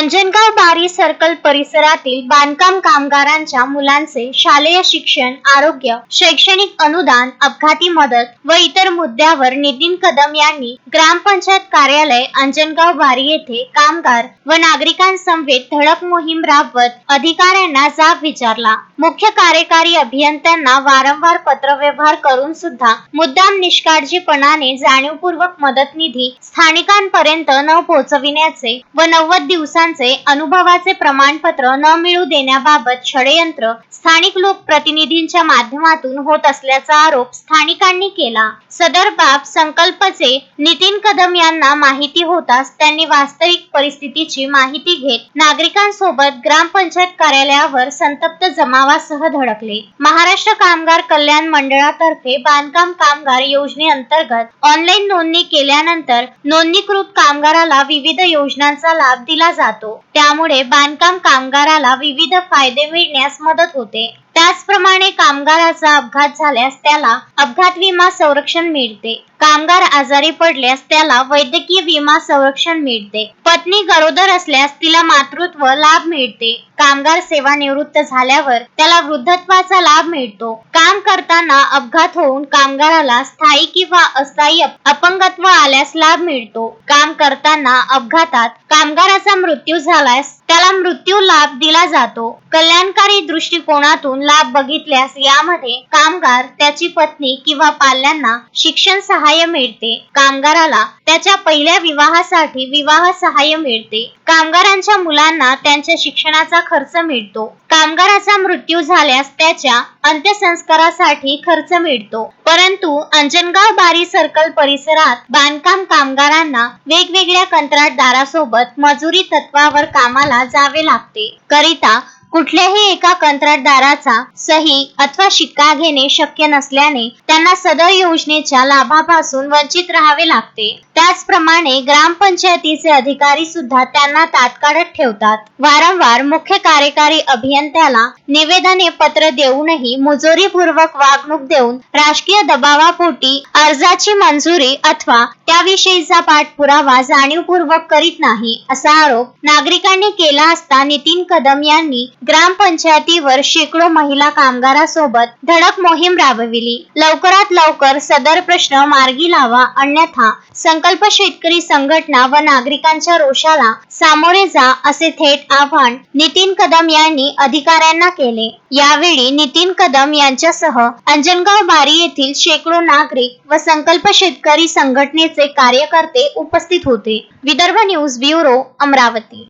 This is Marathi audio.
अंजनगाव बारी सर्कल परिसरातील बांधकाम कामगारांच्या मुलांचे शालेय शिक्षण, आरोग्य, शैक्षणिक अनुदान, अपघाती मदत व इतर मुद्द्यावर नितीन कदम यांनी ग्रामपंचायत कार्यालय अंजनगाव बारी येथे कामगार व नागरिकांसमवेत धडक मोहीम राबवत अधिकाऱ्यांना जाब विचारला। मुख्य कार्यकारी अभियंत्यांना वारंवार पत्रव्यवहार करून सुद्धा मुद्दाम निष्काळजीपणाने जाणीवपूर्वक मदत निधी स्थानिकांपर्यंत न पोहोचविण्याचे व 90 दिवसांचे अनुभवाचे प्रमाणपत्र न मिळू देण्याबाबत षडयंत्र स्थानिक लोकप्रतिनिधींच्या माध्यमातून होत असल्याचा आरोप स्थानिकांनी केला। सदर बाब संकल्पचे नितीन कदम यांना माहिती होताच त्यांनी वास्तविक परिस्थितीची माहिती घेत नागरिकांसोबत ग्रामपंचायत कार्यालयावर संतप्त जमावासह धडकले। महाराष्ट्र कामगार कल्याण मंडळातर्फे बांधकाम कामगार योजनेअंतर्गत ऑनलाईन नोंदणी केल्यानंतर नोंदणीकृत कामगाराला विविध योजनांचा लाभ दिला जातो, त्यामुळे बांधकाम कामगाराला विविध फायदे मिळण्यास मदत होते। त्याचप्रमाणे कामगाराचा अपघात झाल्यास त्याला अपघात विमा संरक्षण मिळते। कामगार आजारी पडल्यास त्याला वैद्यकीय विमा संरक्षण मिळते। पत्नी गरोदर असल्यास तिला मातृत्व लाभ मिळते। कामगार सेवानिवृत्त झाल्यावर त्याला वृद्धत्वाचा लाभ मिळतो। काम करताना अपघात होऊन कामगाराला स्थायी किंवा अस्थायी अपंगत्व आल्यास लाभ मिळतो। काम करताना अपघातात कामगाराचा मृत्यू झाल्यास त्याला मृत्यू लाभ दिला जातो। कल्याणकारी दृष्टिकोनातून लाभ बघितल्यास यामध्ये कामगार, त्याची पत्नी किंवा पाल्यांना शिक्षण सहाय्य मिळते। कामगाराला त्याच्या पहिल्या विवाहासाठी विवाह सहाय्य मिळते। कामगारांच्या मुलांना त्यांच्या शिक्षणाचा खर्च मिळतो। कामगाराचा मृत्यू झाल्यास त्याच्या अंत्यसंस्कारासाठी खर्च मिळतो। परंतु अंजनगाव बारी सर्कल परिसरात बांधकाम कामगारांना वेगवेगळ्या कंत्राटदारासोबत मजुरी तत्वावर कामाला जावे लागते। करिता कुठल्याही एका कंत्राटदाराचा सही अथवा शिक्का घेणे शक्य नसल्याने त्यांना सदर योजनेच्या लाभापासून वंचित राहावे लागते। त्याचप्रमाणे ग्रामपंचायतीचे अधिकारी सुद्धा त्यांना ताटकाळत ठेवतात। वारंवार मुख्य कार्यकारी अभियंत्याला निवेदने पत्र देऊनही मुजोरीपूर्वक वागणूक देऊन राजकीय दबावापोटी अर्जाची मंजुरी अथवा त्याविषयीचा पाठपुरावा जाणीवपूर्वक करीत नाही, असा आरोप नागरिकांनी केला असता नितीन कदम यांनी ग्रामपंचायतीवर शेकडो महिला कामगारांसोबत धडक मोहीम राबविली। लवकरात लवकर सदर प्रश्न मार्गी लावा, अन्यथा संकल्प शेतकरी संघटना व नागरिकांच्या रोषाला सामोरे जा, असे थेट आवाहन नितीन कदम यांनी अधिकाऱ्यांना केले। यावेळी नितीन कदम यांच्यासह अंजनगाव बारी येथील शेकडो नागरिक व संकल्प शेतकरी संघटनेचे कार्यकर्ते उपस्थित होते। Vidarbha news bureau, Amravati.